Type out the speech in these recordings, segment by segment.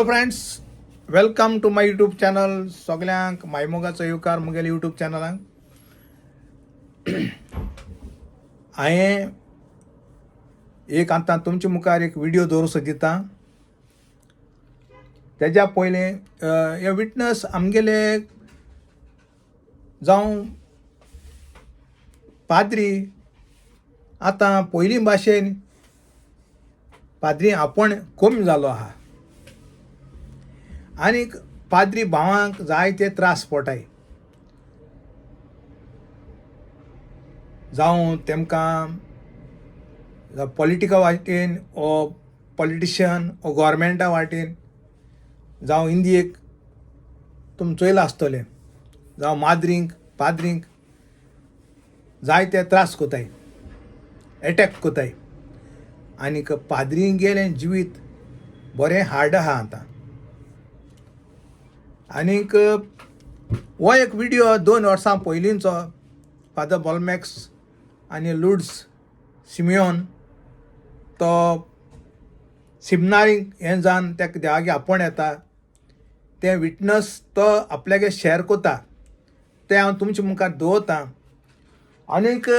Hello friends, welcome to my YouTube channel. सगळ्यांक मायमोगाचो येवकार मुगेले यूट्यूब चॅनलाक. हांवें एक आतां तुमचे मुखार एक व्हिडिओ दवरूं सोदिता. तेज्या पयलें हे विटनस आमगेले जावं पाद्री आतां पयलीं भाशेन पाद्री आपण कमी जालो आहा आनीक पाद्री भावांक जायते त्रास पडटाय. जावं तेमकां पॉलिटिका वाटेन ओ पॉलिटिशियन ओ गव्हर्मेंटा वाटेन जावं इंडियेक तुमी चोयलां आसतलें, जावं माद्रींक पाद्रींक जायते त्रास कोताय, एटॅक कोताय. आनीक पाद्रींक गेलें जिवीत बरें हार्ड आहा आतां. आनीक हो एक व्हिडिओ 2 वर्सां पयलींचो फादर बॉलमॅक्स आनी लुड्स सिमियोन तो सिमनारीक हें जावन तेका देवागे आपोण येता. तें विटनस तो आपल्यागे शेअर कोता, तें हांव तुमचे मुखार दवरतां. आनीक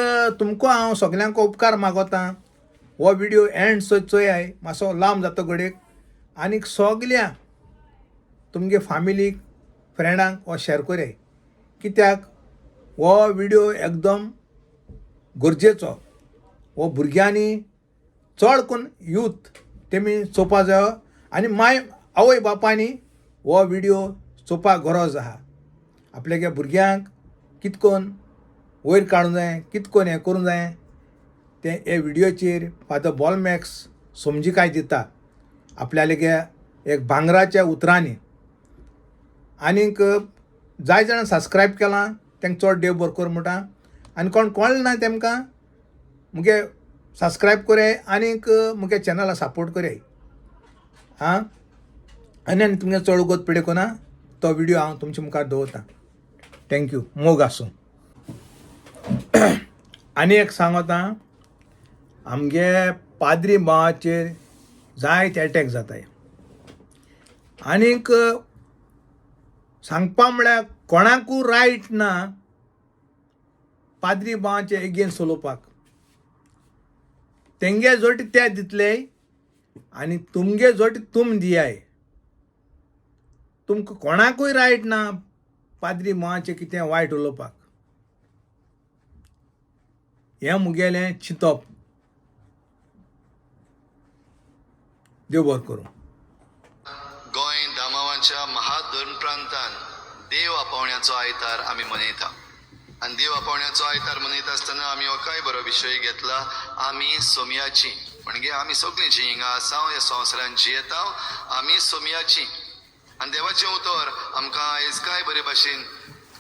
तुमकां हांव सगल्यांक उपकार मागोतां, हो व्हिडिओ एंड चोयाय, मातसो लांब जाता घडयेक. आनीक सगल्या तुमगे फॅमिलीक फ्रेंडांक हो शेअर कोराय, कित्याक हो व्हिडिओ एकदम गरजेचो. हो भुरग्यांनी चड करून यूथ तेमी चोवपा जायो आनी आवय बापायनी हो व्हिडिओ चोवपाक गरज आहा. आपल्यागे भुरग्यांक कितें करून वयर काडूंक जाय, कितें करून हें करूंक जाय तें हे व्हिडिओचेर फादर बॉलमॅक्स समजिकाय दिता आपल्यागे एक भांगराच्या उतरांनी. आनीक जाय जाणां सबस्क्रायब केलां तेंकां चड देव बरो कर म्हणटा. आनी कोण कळ्ळें ना तेमकां मुगे सबस्क्रायब कोराय आनीक मुगे चॅनला सपोर्ट कोराय. आनी तुमगे चड उगोत पिडे कोना तो व्हिडिओ हांव तुमचे मुखार दवरतां. थँक्यू. मोग आसूं. आनी एक सांगोता, आमगे पाद्री भावाचेर जायते एटॅक जाताय. आनीक सांगपा म्हळ्यार कोणाकूय रायट ना पाद्री भावाचे एगेन्स्ट उलोवपाक. तेंगे जोटी ते दितले आनी तुमगे जोटी तुम दियाय. तुमकां कोणाकूय रायट ना पाद्री भावाचें कितें वायट उलोवपाक. हें मुगेलें चिंतप. देव बरो करूं. गोंय दामावांच्या महाधर्म प्रांतान देव आपोवण्याचो आयतार आमी मनयता. आनी देव आपोवण्याचो आयतार मनयता आसतना आमी हो काय बरो विशय घेतला, आमी सोमयाची. म्हणजे आमी सगळीं जीं हिंगा आसा ह्या संवसारान जियेता आमी सोमयाची. आनी देवाचें उतर आमकां आयज काय बरे भाशेन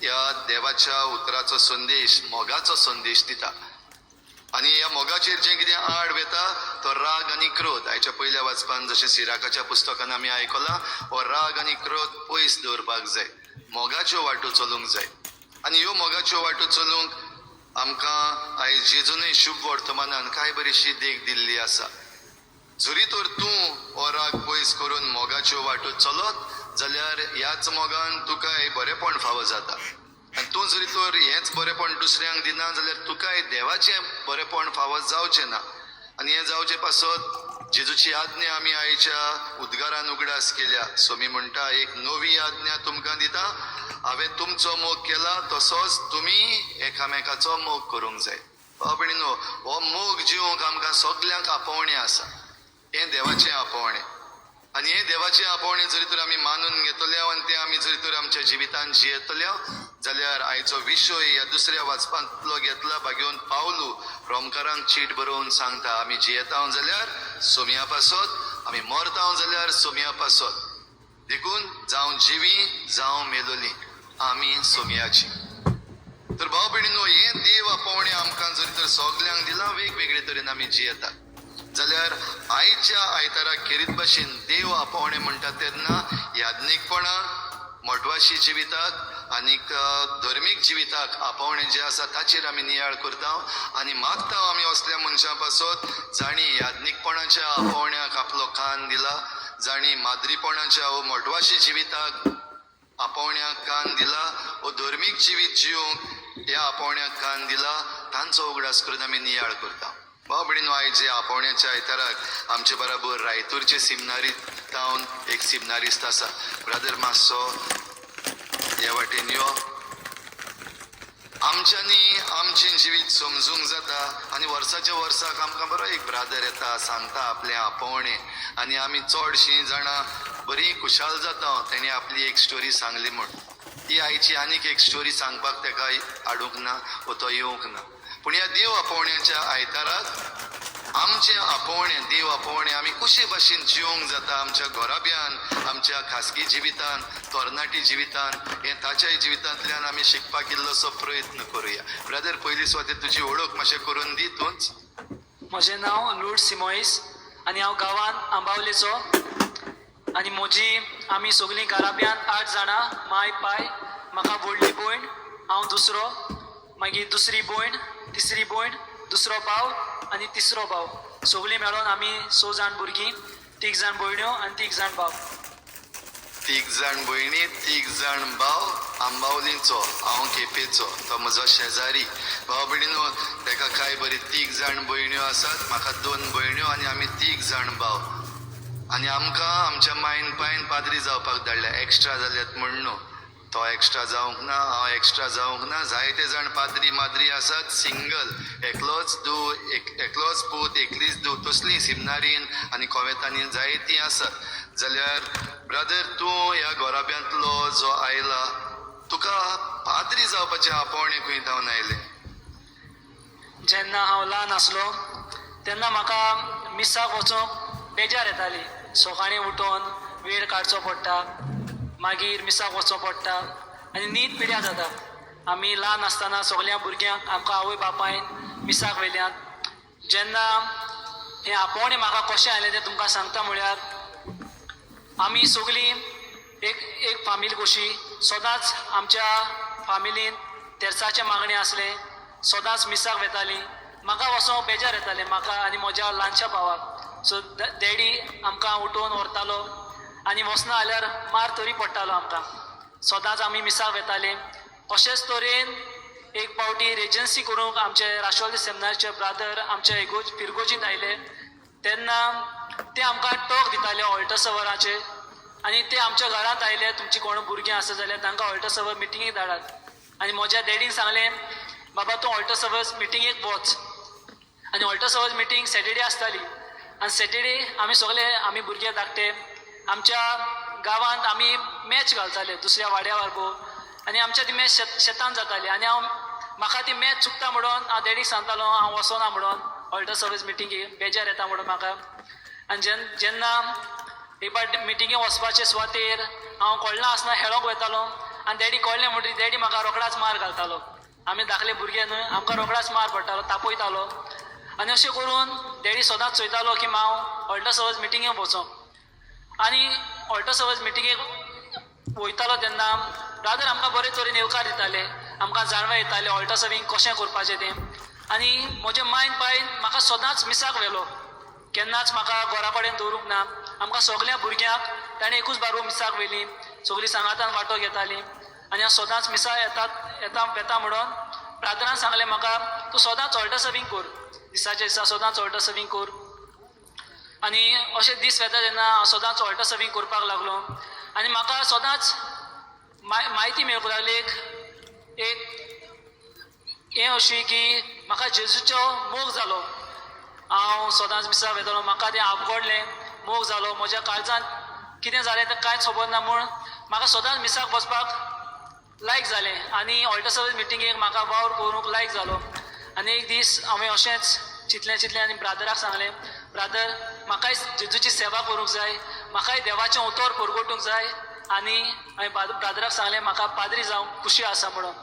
ह्या देवाच्या उतराचो संदेश, मोगाचो संदेश दिता. आनी ह्या मोगाचेर जें कितें आड वेता तो राग आनी क्रोध. हाच्या पयल्या वाचपान जशें सिराकाच्या पुस्तकान आमी आयकलां, हो राग आनी क्रोध पयस दवरपाक जाय, मोगाच्यो वाटो चलूंक जाय. आनी ह्यो मोगाच्यो वाटो चलूंक आमकां आयज जेजूनय शुभ वर्तमानान काय बरीशी देख दिल्ली आसा. जरी तर तूं हो राग पयस करून मोगाच्यो वाटो चलत जाल्यार ह्याच मोगान तुकाय बरेपण फावो जाता. आनी तूं जरी तर हेंच बरेपण दुसऱ्यांक दिना जाल्यार तुकाय देवाचें बरेपण फावो जावचें ना. आनी हें जावचे पासत जेजूची आज्ञा आमी आयच्या उद्गारान उगडास केल्या. सोमी म्हणटा, एक नवी आज्ञा तुमकां दिता, हांवें तुमचो मोग केला तसोच तुमी एकामेकाचो मोग करूंक जाय. भाव भयणीनो, हो मोग जिवंक आमकां सगल्यांक आपोवणें आसा. हें देवाचें आपोवणें. आनी हें देवाचें आपोवणें जरी तर आमी मानून घेतल्या आनी तें आमी जरी तर आमच्या जिवितान जियेतल्या जाल्यार आयचो विशय ह्या दुसऱ्या वाचपांतलो घेतला भाग्योन पावलू रोमकारांक चीट बरोवन सांगता, आमी जियेता जाल्यार सोमया पासत, आमी मरता जाल्यार सोमया पासत. देखून जावं जिवी जावं मेलोली आमी सोमयाची. तर भाव भयणीनो, हें देव आपोवणें आमकां जरी तर सगल्यांक दिलां, वेगवेगळे तरेन आमी जियेता जाल्यार आयच्या आयतारा खेरीत भाशेन देव आपोवणें म्हणटा तेन्ना याज्ञीकपणां, मोटवाशी जिविताक आनीक धर्मीक जिविताक आपोवणें जें आसा ताचेर आमी नियाळ करता. आनी मागता आमी असल्या मनशां पासत जाणी याज्ञीकपणाच्या आपोवण्याक आपलो कान दिला, जाणी माद्रीपणाच्या व मोटवाशी जिविताक आपोवण्याक कान दिला व धर्मीक जिवीत जिवंक ह्या आपोवण्याक कान दिला तांचो उगडास करून आमी नियाळ करता. भाव भयणीनो, आयज ह्या आपोवण्याच्या आयताराक आमचे बरोबर रायतूरचे सिमनारीत जावन एक सिमनारिस्त आसा. ब्रदर मातसो ह्या वाटेन यो. आमच्यांनी आमचें जिवीत समजूंक जाता आनी वर्साच्या वर्साक आमकां बरो एक ब्रादर येता, सांगता आपलें आपोवणें आनी आमी चडशीं जाणां बरी खुशाल जाता तेणें आपली एक स्टोरी सांगली म्हूण. ती आयची आनीक एक स्टोरी सांगपाक तेका हाडूंक ना वा तो येवंक ना. पूण ह्या देव आपोवण्याच्या आयताराक आमचें आपोवणें, देव आपोवणें आमी कशे भाशेन जिवंक जाता आमच्या घोराब्यान, आमच्या खासगी जिवितान, तोरणाटी जिवितान, हें ताच्या जिवितांतल्यान आमी शिकपाक इल्लोसो प्रयत्न करुया. ब्रदर, पयली सुवातेर तुजी वळख मातशें करून दी तूंच. म्हजें नांव लूड सिमोईस आनी हांव गांवांत आंबावलेचो आनी आमी सगळीं घराब्यान 8 जाणां, माय पाय, म्हाका व्हडली भयण, हांव दुसरो, मागीर दुसरी भयण, तिसरी भयण, दुसरो भाव आनी तिसरो भाव. सगळीं मेळोन आमी 6 जाण भुरगीं, 3 जाण भयण्यो आनी 3 जाण भाव. 3 जाण भयणी, 3 जाण भाव. आंबावलीचो, हांव केपेचो, तो म्हजो शेजारी. भाव भयणीनो, तेका काय बरी 3 जाण भयण्यो आसात, म्हाका 2 भयण्यो आनी आमी 3 जाण भाव. आनी आमकां आमच्या मायन पायन पाद्री जावपाक धाडल्या. एक्स्ट्रा जाल्यात म्हण न्हू, तो एक्स्ट्रा जावंक ना, हांव एक्स्ट्रा जावंक ना. जायते जाण पाद्री माद्री आसात, सिंगल, एकलोच धूव, एकलोच पूत, एकलीच धूव, तसलीं सिमनारीन आनी कोवेतांनी जायतीं आसात. जाल्यार ब्रदर, तूं ह्या घोराब्यांतलो जो आयला, तुका पाद्री जावपाचें आपोवणें खंय जावन आयलें? जेन्ना हांव ल्हान आसलो तेन्ना म्हाका मिसाक वचूंक बेजार येताली. सकाळीं उठोन वेळ काडचो पडटा, मागीर मिसाक वचचो पडटा आनी न्हीद पिड्यार जाता. आमी ल्हान आसतना सगळ्या भुरग्यांक आमकां आवय बापायन मिसाक व्हेल्यात. जेन्ना हें आपोवणें म्हाका कशें आयलें तें तुमकां सांगता म्हळ्यार, आमी सगळीं एक फामील कशी, सदांच आमच्या फामिलीन तेर्साचें मागणें आसलें, सदांच मिसाक वेतालीं. म्हाका वचोंक बेजार येतालें, म्हाका आनी म्हज्या ल्हानच्या भावाक. सो डॅडी आमकां उठोवन व्हरतालो आनी वचना जाल्यार मार तरी पडटालो आमकां. सदांच आमी मिसाक वेताले. अशेंच तरेन एक फावटी रेजन्सी करूंक आमचे राष्ट्रवादी सेमिनारचे ब्रादर आमचे फिरगोजींत आयले. तेन्ना ते आमकां टॉक दिताले ऑल्टसवराचे आनी ते आमच्या घरांत आयले. तुमची कोण भुरगीं आसा जाल्यार तांकां ऑल्टसवर मिटिंगेक धाडात. आनी म्हज्या डॅडीन सांगलें, बाबा तूं ऑल्टसवर मिटिंगेक वच. आनी ऑल्टसवर मिटींग सॅटर्डे आसताली आनी सॅटर्डे आमी भुरगे धाकटे आमच्या गांवांत आमी मॅच घालताले दुसऱ्या वाड्या बरोबर. आनी आमच्या ती मॅच शेतान जाताली आनी म्हाका ती मॅच चुकता म्हणून हांव डॅडीक सांगतालो हांव वचना म्हणून ऑल्टर सर्वीस मिटिंगेक, बेजार येता म्हणून म्हाका. आनी जेन्ना एक फावट मिटिंगेक वचपाचे सुवातेर हांव कळना आसतना खेळोंक वयतालो आनी डॅडी कळ्ळें म्हणटरी डॅडी म्हाका रोखडाच मार घालतालो. आमी धाकले भुरगे न्हय, आमकां रोखडाच मार पडटालो, तापयतालो. आनी अशें करून डॅडी सदांच चोयतालो की हांव ऑल्टर सर्वीस मिटिंगेक वचों. आनी ऑल्टर सर्वीस मिटिंगेक वयतालो तेन्ना ब्रादर आमकां बरे तरेन येवकार दिताले, आमकां जाणवे येताले ऑल्टर सर्वींग कशें करपाचें तें. आनी म्हजे मायन पायन म्हाका सदांच मिसाक व्हेलो, केन्नाच म्हाका घरा कडेन दवरूंक ना. आमकां सगळ्या भुरग्यांक ताणें एकूच बारो मिसाक व्हेली, सगळीं सांगातान वांटो घेतालीं. आनी हांव सदांच मिसाक येता म्हणून ब्रादरान सांगलें म्हाका, तूं सदांच ऑल्टर सर्वींग कर, दिसाच्या दिसा सदांच ऑल्टर सर्वींग कर. आनी अशे दीस वेता तेन्ना हांव सदांच ऑल्टर सर्वींग करपाक लागलो. आनी म्हाका सदांच म्हायती मेळूंक लागली एक हें अशी की म्हाका जेजूचो मोग जालो. हांव सदांच मिसाक वेतालो, म्हाका तें आपगडलें, मोग जालो, म्हज्या काळजांत कितें जालें तें कांयच खबर ना म्हूण म्हाका सदांच मिसाक वचपाक लायक जालें. आनी ऑल्टर सर्वीस मिटिंगेक म्हाका वावर करूंक लायक जालो. आनी एक दीस हांवें अशेंच चिंतलें आनी ब्रादराक सांगलें, ब्रादर म्हाकाय जेजूची सेवा करूंक जाय, म्हाकाय देवाचें उतर परगोटूंक जाय. आनी हांवें ब्रादराक सांगलें म्हाका पाद्री जावंक खुशी आसा म्हणून.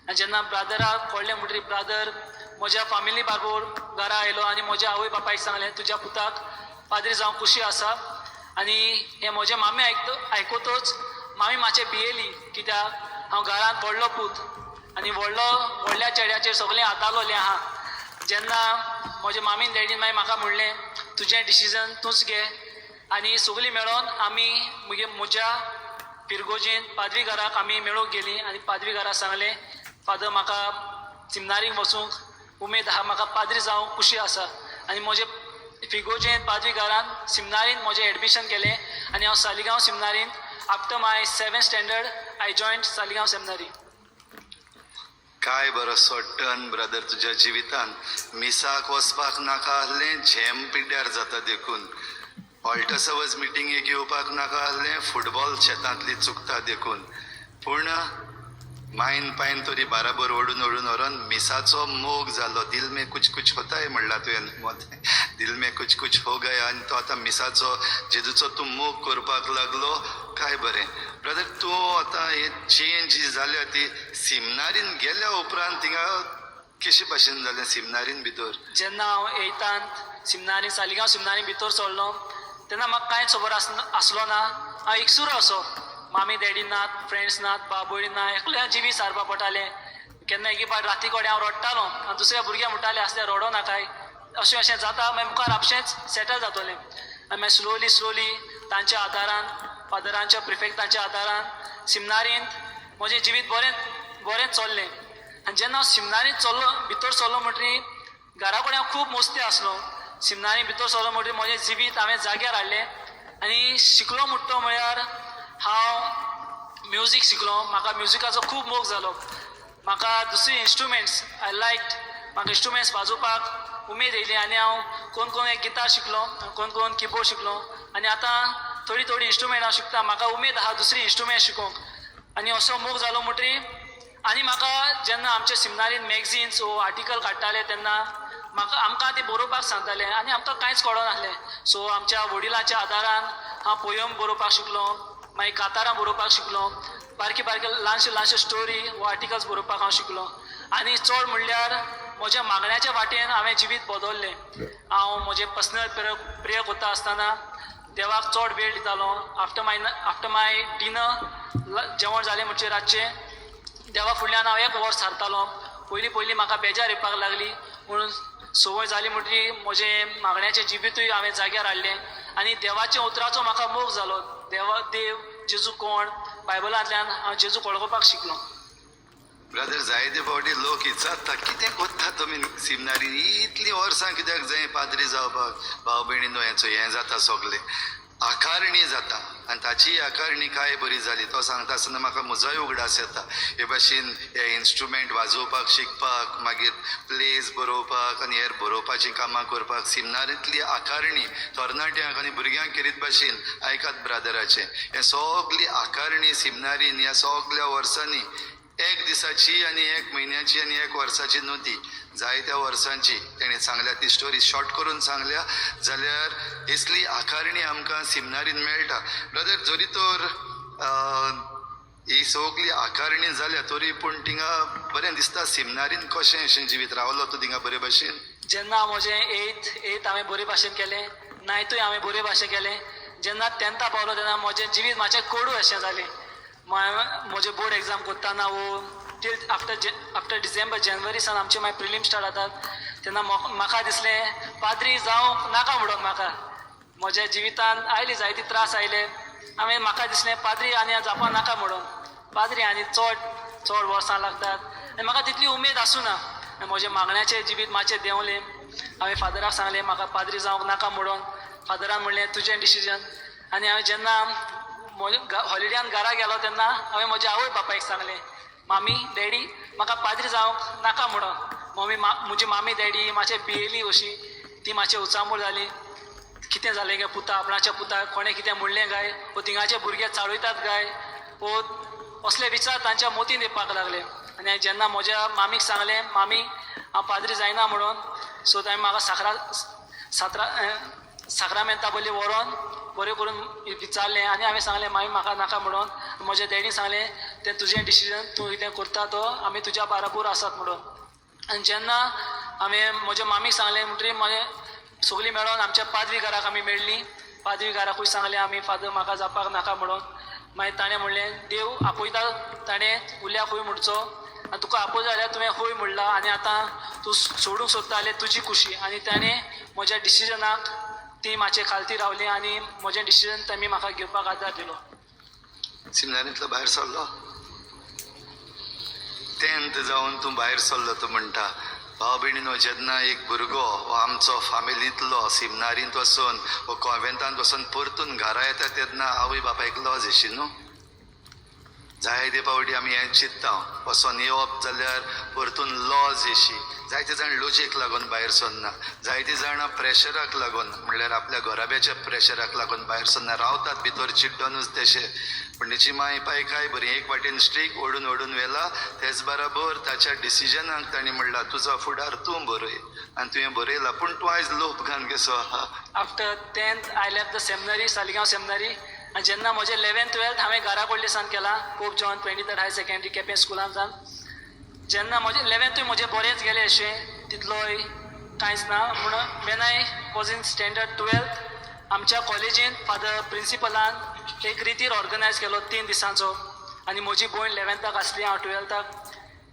आनी जेन्ना ब्रादराक कळ्ळें म्हणटरी ब्रादर म्हज्या फामिली बरोबर घरा आयलो आनी म्हज्या आवय बापायक सांगलें तुज्या पुताक पाद्री जावंक खुशी आसा. आनी हें म्हजे मामी आयकूतच मामी मातशें भियेली, कित्याक हांव घरांत व्हडलो पूत आनी व्हडल्या चेड्याचेर सगळें हातालोलें आहा. जेन्ना म्हज्या मामीन डॅडीन मागीर म्हाका म्हणलें तुजें डिसिजन तूंच घे आनी सगळीं मेळोन आमी म्हज्या पिरगोजीन पाद्री घराक आमी मेळूंक गेलीं आनी पाद्री घराक सांगलें फादर म्हाका सिमनारीक वचूंक उमेद आहा, म्हाका पाद्री जावंक खुशी आसा. आनी म्हजे फिगोजेन पाद्री घरान सिमनारीन म्हजें एडमिशन केलें आनी हांव सालिगांव सिमनारीन after my 7th standard I joined Saligao seminary. काय बरोसो टर्न ब्रदर तुज्या जिवितान. मिसाक वचपाक नाका आसलें, झेम पिड्ड्यार जाता देखून. ऑल्टसवज मिटिंगेक येवपाक नाका आसलें, फुटबॉल शेतांतली चुकता देखून. पूण मायन पायन तरी बाराबर ओडून ओडून व्हरोन मिसाचो मोग जालो. दिल में कुछ कुछ होता है म्हणला तुवें. दिल में कुछ कुछ हो गया आनी तो आतां मिसाचो जेजूचो तूं मोग करपाक लागलो. काय बरें ब्रदर. तूं आतां हे चेंज जी जाल्या ती सिमनारीन गेल्या उपरांत थिंगा केशे भाशेन जालें सिमनारीन भितर? जेन्ना हांव 8th सिमनारी सालिगांव सिमनारी भितर सरलो तेन्ना म्हाका कांयच खबर आसलो ना. हांव एकसुरो असो, मामी डॅडी नात, फ्रेंड्स नात, बाबळी ना, एकल्या जिवी सारपा पडटालें. केन्ना एक पाट राती कोडे हांव रडटालो आनी दुसऱ्या भुरग्या म्हणटाले आसले रडो नाकाय. अशें अशें जाता मागीर मुखार आपशेंच सेटल जातलें. आनी मागीर स्लोली तांच्या आदारान, फादरांच्या प्रिफेक्टांच्या आदारान सिमनारींत म्हजें जिवीत बरें चल्लें. आनी जेन्ना हांव सिमनारींत भितर सरलो म्हणटरी घरा कडेन हांव खूब मोस्ती आसलो. सिमनारी भितर सरलो म्हणटरी म्हजें जिवीत हांवें जाग्यार हाडलें आनी शिकलो म्हणटा म्हळ्यार हांव म्युजीक शिकलो. म्हाका म्युजिकाचो खूब मोग जालो. म्हाका दुसरी इंस्ट्रुमेंट्स आय लायक्ड. म्हाका इंस्ट्रुमेंट्स वाजोवपाक उमेद येयली आनी हांव कोण एक गिटार शिकलो, कोण किबोर्ड शिकलो आनी आतां थोडी इंस्ट्रुमेंट हांव शिकता. म्हाका उमेद आहा दुसरी इंस्ट्रुमेंट शिकोवंक आनी असो मोग जालो म्हणटरी. आनी म्हाका जेन्ना आमच्या सिमनारीन मॅगझिन्स वो आर्टिकल काडटाले तेन्ना आमकां ते बरोवपाक सांगताले आनी आमकां कांयच कळनासलें. सो आमच्या वडिलांच्या आदारान हांव पोयम बरोवपाक शिकलो, मागीर कातारां बरोवपाक शिकलो, बारकी ल्हानशे स्टोरी वो आर्टिकल्स बरोवपाक हांव शिकलो. आनी चड म्हणल्यार म्हज्या मागण्याच्या वाटेन हांवें जिवीत बदललें. हांव म्हजें पर्सनल प्रेयर करता आसतना देवाक चड वेळ दितालो. आफ्टर माय डिनर जेवण जालें म्हणचे रातचें देवा फुडल्यान हांव 1 वर सारतालो. पयलीं म्हाका बेजार येवपाक लागली म्हणून संवय जाली म्हणटरी म्हजें मागण्याचें जिवीतूय हांवें जाग्यार हाडलें आनी देवाच्या उतराचो म्हाका मोग जालो. देव जेजू कोण बायबलांतल्यान हांव जेजू वळखोवपाक शिकलो. ब्रदर जायते फावटी लोक विचारता कितें कोत्ता तुमी सिमनारीन इतलीं वर्सां कित्याक जाय पाद्री जावपाक? भाव भयणीनो हें जाता सगलें आकारणी जाता आनी ताची आकारणी काय बरी जाली. तो सांगता आसतना म्हाका म्हजोय उगडास येता. हे भाशेन हे इन्स्ट्रुमेंट वाजोवपाक शिकपाक, मागीर प्लेज बरोवपाक आनी हेर बरोवपाचीं कामां करपाक सिमनारींतली आकारणी तरणाट्यांक आनी भुरग्यांक करीत भाशेन आयकात ब्रादराचें. हें सगली आकारणी सिमनारीन ह्या सगल्या वर्सांनी 1 दिसाची आनी 1 म्हयन्याची आनी 1 वर्साची न्हू ती, जायत्या वर्सांची तेणें सांगल्या. ती स्टोरी शॉर्ट करून सांगल्या जाल्यार इसली आकारणी आमकां सिमनारीन मेळटा. ब्रदर जरी तर ही सगली आकारणी जाल्या तरी पूण थिंगा बरें दिसता सिमनारीन कशें अशें जिवीत रावलो तूं थिंगा बरे भाशेन? जेन्ना हांव म्हजें 8th हांवें बरे भाशेन केलें, 9thूय हांवें बरे भाशेन केलें. जेन्ना 10th पावलो तेन्ना म्हजें जिवीत मातशें कोडू अशें जालें. म्हजें बोर्ड एग्जाम करतना वो टील आफ्टर डिसेंबर जानेवारी सान आमचे मागीर प्रिलिम स्टार्ट जातात तेन्ना म्हाका दिसलें पाद्री जावंक नाका म्हणून. म्हाका म्हज्या जिवितान आयली जायती त्रास आयले. म्हाका दिसलें पाद्री आनी जावपा नाका म्हणून. पाद्री आनी चड वर्सां लागतात आनी म्हाका तितली उमेद आसूं ना. म्हजें मागण्याचें जिवीत मातशें देंवलें. हांवें फादराक सांगलें म्हाका पाद्री जावंक नाका म्हणून. फादरान म्हणलें तुजें डिसिजन. आनी हांवें जेन्ना हॉलिडेयान घरा गेलो तेन्ना हांवें म्हज्या आवय बापायक सांगलें मामी डॅडी म्हाका पाद्री जावंक नाका म्हणून. म्हजी मामी डॅडी मातशें भियेलीं अशीं. ती मातशें उचांबूळ जाली. कितें जालें गे पुता, आपणाच्या पुताक कोणें कितें म्हणलें काय, वो थिंगाचे भुरगे चाळयतात काय, वो असले विचार तांच्या मोतीन येवपाक लागले. आनी जेन्ना म्हज्या मामीक सांगलें मामी हांव पाद्री जायना म्हणून, सो ताणें म्हाका साक्रामेंता बली व्हरोन बरें करून विचारलें आनी हांवें सांगलें मामी म्हाका नाका म्हणून. म्हज्या डॅडीन सांगलें तें तुजें डिसिजन, तूं कितें करता तो आमी तुज्या बाराबर आसात म्हणून. आनी जेन्ना हांवें म्हज्या मामीक सांगलें म्हणटरी सगळीं मेळोन आमच्या पाद्री घराक आमी मेळ्ळीं. पाद्री घराकूय सांगलें आमी फादर म्हाका जावपाक नाका म्हणून. मागीर ताणें म्हणलें देव आपयता ताणें उल्याक हूंय म्हणचो आनी तुका आपय जाल्यार तुवें हूंय म्हणलां आनी आतां तूं सोडूंक सोदता जाल्यार तुजी खुशी. आनी ताणें म्हज्या डिसिजनाक ती म्हाजे खालती रावली आनी म्हजें डिसिजन तेमी म्हाका घेवपाक आदार दिलो. सेमिनारींतलो भायर सरलो 10th जावन तूं भायर सरलो तूं म्हणटा भाव भयणीनो जेन्ना एक भुरगो हो आमचो फामिलींतलो सेमिनारींत वचून वो कॉन्वेंटांत वचून परतून घरा येता तेन्ना आवय बापायक लॉज अशी न्हू. जायते फावटी आमी हें चिंत्ता वचोन येवप जाल्यार परतून लॉज येशी. जायते जाण लॉजीक लागून भायर सरना, जायते जाणां प्रेशराक लागून म्हणल्यार आपल्या घराब्याच्या प्रेशराक लागून भायर सरना, रावतात भितर चिड्डूनच तशे. पण तेची माय पाय काय बरी एक वाटेन स्ट्रीक ओडून ओडून व्हेला, तेच बरोबर ताच्या डिसिजनाक ताणें म्हणला तुजो फुडार तूं बरय आनी तुवें बरयला पूण तूं आयज लोप घालन कसो आहा. After 10th I left the seminary, Saligao seminary. आनी जेन्ना म्हजें 11th 12th हांवें घरा कडल्यान केलां Pope John 23rd higher secondary Quepem स्कुलांतल्यान. जेन्ना म्हजें 11thूय म्हजें बरेंच गेलें अशें, तितलोय कांयच ना. पूण when I was in standard 12th आमच्या कॉलेजींत फादर प्रिंसिपलान एक रितीर ऑर्गनायज केलो 3 दिसांचो. आनी म्हजी भयण 11thाक आसली, हांव 12thाक.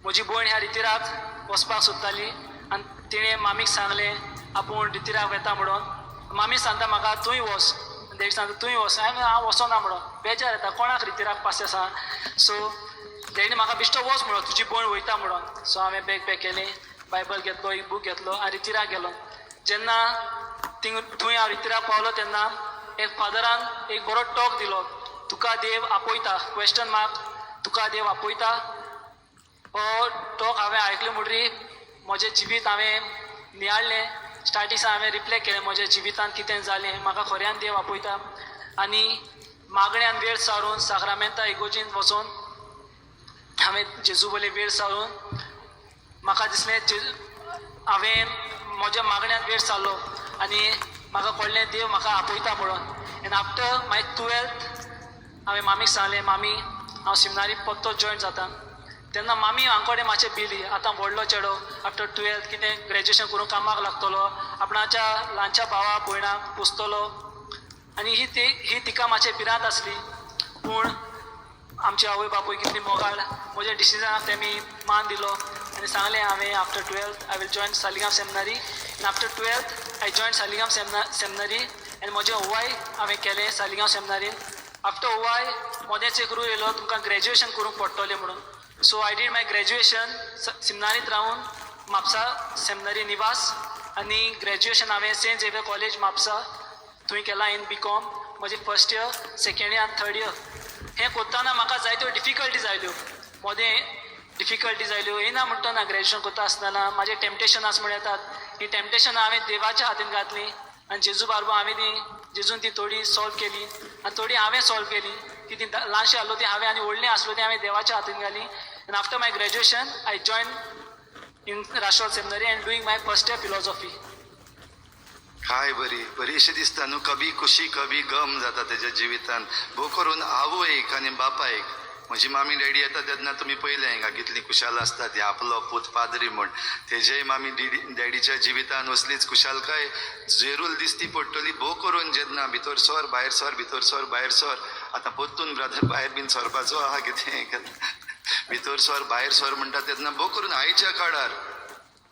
म्हजी भयण ह्या रितीराक वचपाक सोदताली आनी तिणें मामीक सांगलें आपूण रितीराक वता म्हणून. मामी सांगता म्हाका तूंय वच, देवी सांगता तूंय वच. हांव वचना म्हणून बेजार येता, कोणाक रितीराक पास आसा. सो तेणी म्हाका बिश्तो वच म्हणून, तुजी भयण वयता म्हणून. सो हांवें बॅग पॅक केलें, बायबल घेतलो, एक बूक घेतलो आनी रितीराक गेलो. जेन्ना थंय हांव रितीराक पावलो तेन्ना एक फादरान एक बरो टॉक दिलो, तुका देव आपयता क्वेश्चन मार्क, तुका देव आपयता. हो टॉक हांवें आयकलो म्हणटरी म्हजें जिवीत हांवें नियाळ्ळें. स्टार्टिंगसान हांवें रिफ्लेक्ट केलें म्हज्या जिवितांत कितें जालें, म्हाका खऱ्यान देव आपयता. आनी मागण्यांत वेळ सारून साक्रामेंता इगोर्जींत वचून हांवें जेजू बले वेळ सारून म्हाका दिसलें हांवें म्हज्या मागण्यांत वेळ सारलो आनी म्हाका कळ्ळें देव म्हाका आपयता म्हणून. एन्ड आफ्टर माय 12th हांवें मामीक सांगलें मामी हांव सेमिनारी परतो जॉयन जाता. तेन्ना मामी हांग कडेन मातशें भिली, आतां व्हडलो चेडो आफ्टर 12th कितें ग्रॅज्युएशन करून कामाक लागतलो, आपणाच्या ल्हानच्या भावा भयणाक पोसतलो. आनी ही तिका मातशें भिरांत आसली. पूण आमचे आवय बापूय कितली मोगाळ, म्हज्या डिसिजनाक तेमी मान दिलो आनी सांगलें हांवें after 12th I will join Saligao seminary. आनी after 12th I join Saligao seminary आनी म्हजें ओवाय हांवें केलें सालिगांव सेमिनारीन. आफ्टर ओवाय मोदेंच एक रूल येयलो तुमकां ग्रॅज्युएशन करूंक पडटलें म्हणून. So I did my graduation सेमिनारींत रावन म्हापसा सेमिनारी निवास आनी ग्रॅज्युएशन हांवें सेंट झेवियर कॉलेज म्हापसा थंय केलां इन BCom. म्हजी फर्स्ट इयर, सेकंड इयर आनी थर्ड इयर. हें करतना म्हाका जायत्यो डिफिकल्टीज आयल्यो, मोदें डिफिकल्टीज आयल्यो. येना म्हणटना ग्रॅज्युएशन करता आसतना म्हाजे टॅम्पटेशनास म्हण येतात, ही टॅम्पटेशनां हांवें देवाच्या हातीन घातलीं आनी जेजू बारबर हांवें जेजून ती थोडी सॉल्व केली आनी थोडी हांवें सॉल्व केली. की ती ल्हानशी आसलो ती हांवें आनी व्हडलीं आसलो ती हांवें देवाच्या हातीन घाली. आनी after my graduation I join in राष्ट्रवाद सेमिनारी एंड डुईंग माय फर्स्ट इयर फिलॉसॉफी. काय बरी अशें दिसता न्हू, कभी खुशी कभी गम जाता तेज्या जिवितान. भोव करून आवयक आनी बापायक. म्हजी मामी डॅडी येता तेन्ना तुमी पयलें हिंगा कितली खुशाल आसता ती आपलो पूत पाद्री म्हूण. तेजेय मामी डॅडीच्या जिवितान असलीच खुशालकाय जरूर दिसती पडटली. भोव करून जेन्ना भितर सर भायर सर भितर सर भायर सर, आतां परतून ब्रदर भायर बीन सरपाचो आहा कितें भितर सर भायर सर म्हणटा तेन्ना भोव करून आयच्या काळार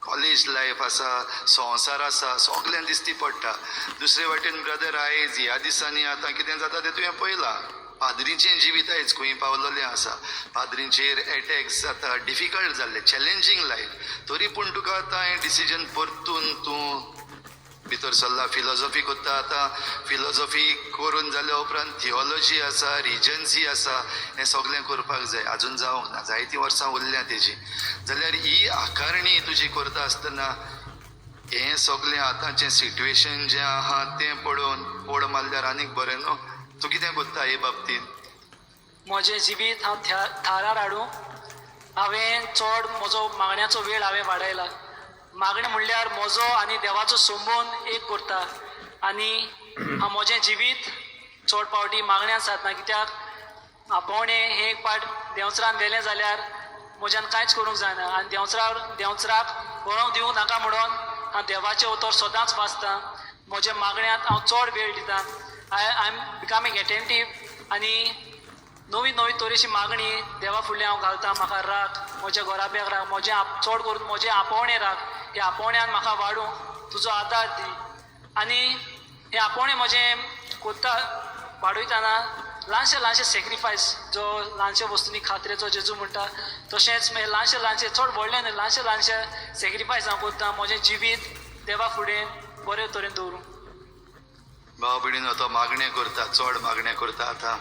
कॉलेज लायफ आसा, संवसार आसा, सगळ्यांक दिसती पडटा. दुसरे वाटेन ब्रदर आयज ह्या दिसांनी आतां कितें जाता तें तुवें पळयलां. पाद्रीचें जिवीत आयज खंय पावलेलें आसा. पाद्रींचेर एटॅक्स जाता, डिफिकल्ट जाल्लें, चॅलेंजींग लायफ. तरी पूण तुका आतां हें डिसिजन परतून तूं भितर सरला. फिलॉसॉफी करता, आतां फिलॉसॉफी करून जाल्या उपरांत थियोलॉजी आसा, रिजन्सी आसा, हें सगळें करपाक जाय. आजून जावंक ना, जायतीं वर्सां उरल्या तेजी. जाल्यार ही आकारणी तुजी करता आसतना हें सगळें आतांचें सिट्युएशन जें आहा तें पळोवन पोड मारल्यार आनीक बरें न्हू. तूं कितें करता हे बाबतींत? म्हजें जिवीत हांव थारार हाडूं हांवें चड म्हजो मागण्याचो वेळ हांवें वाडयला. मागणें म्हणल्यार म्हजो आनी देवाचो संबंद एक करता. आनी हांव म्हजें जिवीत चड पावटी मागण्यान साधना. कित्याक आपोवणें हें एक पाट देंवचरान दिलें जाल्यार म्हज्यान कांयच करूंक जायना. आनी देंवचराक बरोवंक दिवं नाका म्हणून हांव देवाचें उतर सदांच वाचतां. म्हज्या मागण्यांत हांव चड वेळ दितां. आय एम बिकमींग एटेंटीव आनी नवी तरेची मागणी देवा फुडलें हांव घालतां. म्हाका राख, म्हज्या घोराब्याक राख, चड करून म्हजें आपोवणें राख. ह्या आपोवण्यान म्हाका वाडूं तुजो आदार दी. आनी हे आपोणें म्हजें कोत्ता वाडयतना ल्हानशे सॅक्रिफायस जो ल्हानशे वस्तूंनी खात्रेचो जेजू म्हणटा तशेंच मागीर ल्हानशे चड व्हडले न्हय ल्हानशे सॅक्रिफायस हांव कोत्ता म्हजें जिवीत देवा फुडें बरे तरेन दवरूंक. भाव भयणीनो तो मागणें करता, चड मागणें करता. आतां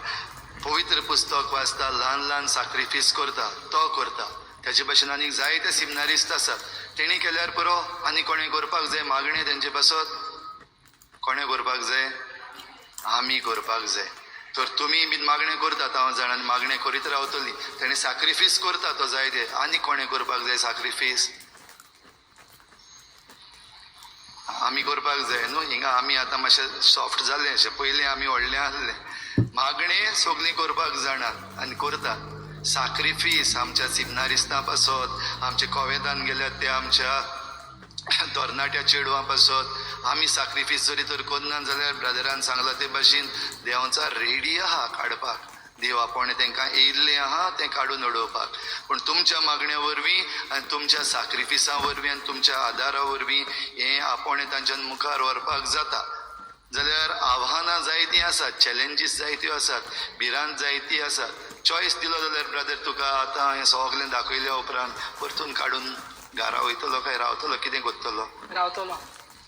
पवित्र पुस्तक वाचता, ल्हान ल्हान साक्रिफीस करता, तो करता. त्याचे भाशेन आनीक जायते सिमनारिस्ट आसात. तेणी केल्यार पुरो आनी कोणें करपाक जाय मागणें तेंचे पासत? कोणें करपाक जाय? आमी करपाक जाय. तर तुमी बीन मागणें करतात, हांव जाणां मागणें करीत रावतलीं. तेणी साक्रिफीस करता तो जायते. आनी कोणें करपाक जाय साक्रिफीस? आमी करपाक जाय न्हू. हिंगा आमी आतां मातशें सॉफ्ट जालें अशें, पयलीं आमी व्हडलें आसलें. मागणें सगलीं करपाक जाणात आनी करतात. साक्रिफीस आमच्या सिमनारिस्तां पासत, आमचे कोवेदान गेल्यात ते आमच्या तरणाट्या चेडवां पासत आमी साक्रिफीस जरी तर करना जाल्यार ब्रदरान सांगलां ते भाशेन देवाचा रेडी आहा काडपाक. देव आपोणें तांकां येयल्लें आहा तें काडून उडोवपाक. पूण तुमच्या मागण्या वरवीं आनी तुमच्या साक्रिफिसा वरवीं आनी तुमच्या आदारा वरवीं हें आपोणें तांच्यान मुखार व्हरपाक जाता. जाल्यार आव्हानां जायतीं आसात, चॅलेंजीस जायत्यो आसात, भिरांत जायतीं आसात. चॉयस दिलो जाल्यार ब्रदर तुका आतां हें सगलें दाखयल्या उपरांत परतून काडून घरा वयतलो काय रावतलो? कितें करतलो?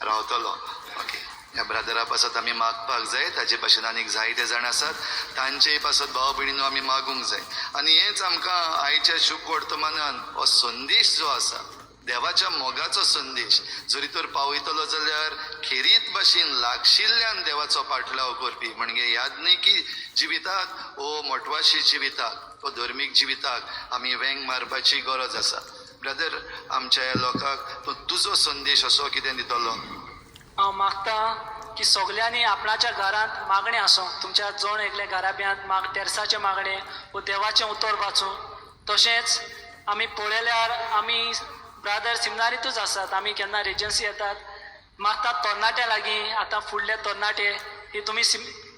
रावतलो. ओके. ह्या ब्रदरा पासत आमी मागपाक जाय. ताचे भाशेन आनीक जायते जाण आसात, तांचेय पासत भाव भयणीनो आमी मागूंक जाय. आनी हेंच आमकां आयच्या शुभ वर्तमानान हो संदेश जो आसा, देवाच्या मोगाचो संदेश जरी तर पावयतलो जाल्यार खेरीत भाशेन लागशिल्ल्यान देवाचो पाटलाव करपी म्हणजे याज्ञिकी जिविताक ओ मोटवाशी जिविताक ओ धर्मीक जिविताक आमी वेंग मारपाची गरज आसा. ब्रदर, आमच्या ह्या लोकांक तुजो संदेश असो कितें दितलो? हांव मागता की सगल्यांनी आपणाच्या घरांत मागणें आसूं. तुमच्या जण एकल्या घराब्यांत तेरसाचें मागणें वो देवाचें उतर वाचूं. तशेंच आमी पळयल्यार आमी ब्रादर सिमनारीतूच आसात, आमी केन्ना रेजन्सी येतात. मागतात तरणाट्या लागीं. आतां फुडले तरणाटे ही तुमी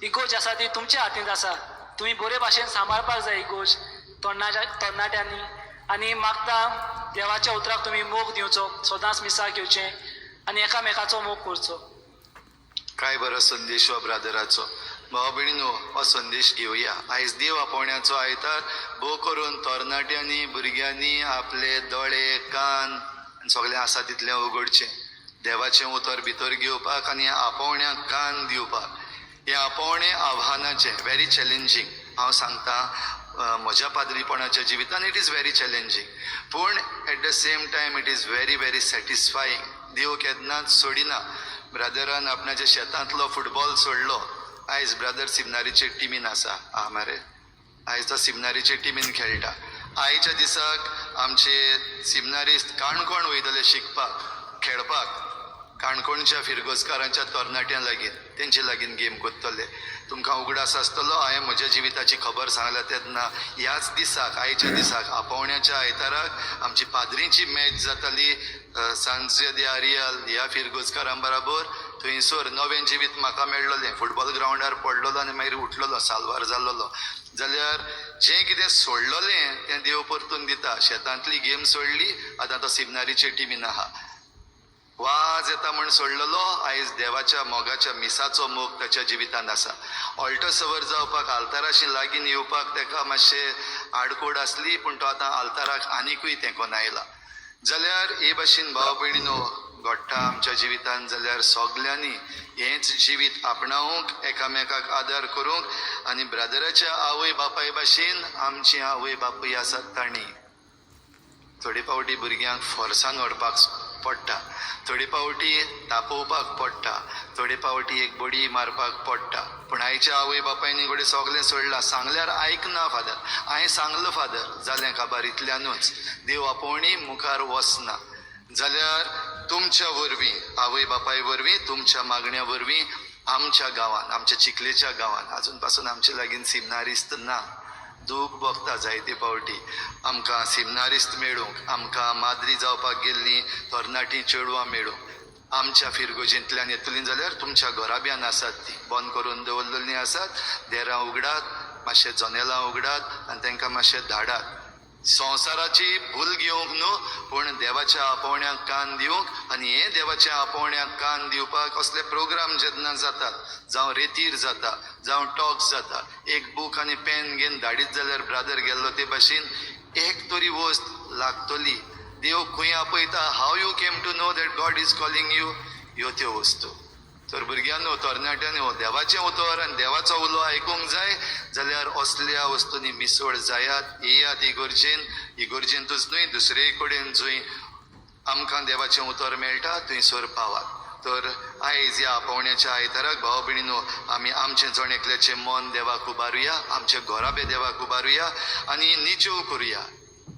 इगोज आसा ती तुमच्या हातींत आसा. तुमी बरे भाशेन सांबाळपाक जाय इगोज तरणाट्यांनी. आनी मागता देवाच्या उतराक तुमी मोग दिवचो, सदांच मिसाक घेवचें आनी एकामेकाचो मोग करचो. काय बरो संदेश हो ब्रादराचो. भाव भयणीनो, हो संदेश घेवया. आयज देव आपोवण्याचो आयतार. भोव करून तरणाट्यांनी भुरग्यांनी आपले दोळे कान सगळें आसा तितलें उगडचें, देवाचें उतर भितर घेवपाक आनी आपोवण्याक कान दिवपाक. हें आपोवणें आव्हानाचें, व्हेरी चॅलेंजींग. हांव सांगता म्हज्या पाद्रीपणाच्या जिवितान इट इज व्हेरी चॅलेंजींग, पूण at the same time it is very very satisfying. देव केन्नाच सोडिना. ब्रदरान आपणाच्या शेतांतलो फुटबॉल सोडलो, आयज ब्रदर सिमनारीचे टिमीन आसा. मरे आयज तो सिमनारीचे टिमीन खेळटा. आयच्या दिसाक आमचे सिमनारिस्ट काणकोण वयतले शिकपाक, खेळपाक. काणकोणच्या फिरगोजकारांच्या तरणाट्यां लागीं तेंचे लागीं गेम करतले. तुमकां उगडास आसतलो, हांवें म्हज्या जिविताची खबर सांगल्या तेन्ना ह्याच दिसाक, आयच्या दिसाक आपोवण्याच्या आयताराक आमची पाद्रीची मॅच जाताली सांजे दे आरियल ह्या फिरगोजकारां बरोबर. थंयसर नवें जिवीत म्हाका मेळ्ळलें. फुटबॉल ग्रावंडार पडलोलो आनी मागीर उठलोलो, साल्वार जाल्लोलो. जाल्यार जें कितें सोडलोलें तें देव परतून दिता. शेतांतली गेम सोडली, आतां तो सिमनारीचे टिमीन आहा. वाज येता म्हण सोडलेलो, आयज देवाच्या मोगाच्या मिसाचो मोग ताच्या जिवितांत आसा. ऑल्टर सवर जावपाक आल्ताराशी लागीं येवपाक ताका मातशें आडकोड आसली, पूण तो आतां आल्ताराक आनिकूय तेंकोन आयला. जाल्यार हे भाशेन भाव भयणीनो घडटा आमच्या जिवितांत. जाल्यार सगल्यांनी हेंच जिवीत आपणावंक, एकामेकाक आदार करूंक आनी ब्रदराच्या आवय बापाय भाशेन आमची आवय बापूय आसात तांणी. थोडे फावटी भुरग्यांक फोर्सान व्हरपाक पडटा, थोडे फावटी तापोवपाक पडटा, थोडे फावटी एक बडी मारपाक पडटा. पूण आयच्या आवय बापायनी घडये सगलें सोडलां. सांगल्यार आयकना फादर. हांवें सांगलो फादर, जालें काबार इतल्यानूच. देव आपोवणी मुखार वचना. जाल्यार तुमच्या वरवीं, आवय बापाय वरवीं, तुमच्या मागण्या वरवीं आमच्या गांवांत, आमच्या चिखलेच्या गांवांत अजून पासून आमचे लागीं सिमनारिस्त ना. दूख भोगता जायते फावटी. आमकां सिमनारिस्त मेळूंक, आमकां माद्री जावपाक गेल्लीं तरणाटीं चेडवां मेळूंक, आमच्या फिरगोजींतल्यान येतलीं जाल्यार तुमच्या घोराब्यान आसात तीं, बंद करून दवरलेलीं आसात. देरां उगडात, मातशें जनेलां उगडात आनी तांकां मातशें धाडात. संवसाराची भूल घेवंक न्हू, पूण देवाच्या आपोवण्याक कान दिवंक. आनी हे देवाच्या आपोवण्याक कान दिवपाक असले प्रोग्राम जेन्ना जातात, जावं रेतीर जाता, जावं टॉक्स जाता, एक बूक आनी पेन घेवन धाडीत जाल्यार ब्रादर गेल्लो ते भाशेन एक तरी वस्त लागतली. देव खंय आपयता, how you came to know that God is calling you, ह्यो त्यो वस्तू. तर भुरग्यांनो, तरणाट्यांनो, देवाचें उतर आनी देवाचो उलो आयकूंक जाय जाल्यार असल्या वस्तूंनी मिसळ जायात. येयात इगोर्जेंतूच न्हय, दुसरे कडेन जंय आमकां देवाचें उतर मेळटा थंयसर पावात. तर आयज ह्या आपोवण्याच्या आयताराक भाव भयणीनो, आमी आमचें जणेकल्याचें मन देवाक उबारुया, आमचे घोराबे देवाक उबारुया आनी निचेव करुया.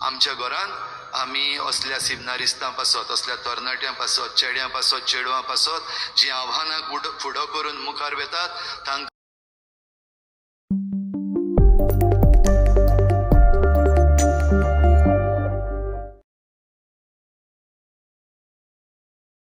आमच्या घरांत आमी असल्या सिग्नारिस्तां पासत, असल्या तरणाट्यां पासत, चेड्यां पासत, चेडवां पासत, जीं आव्हानाक फुडो करून मुखार वेतात, तांकां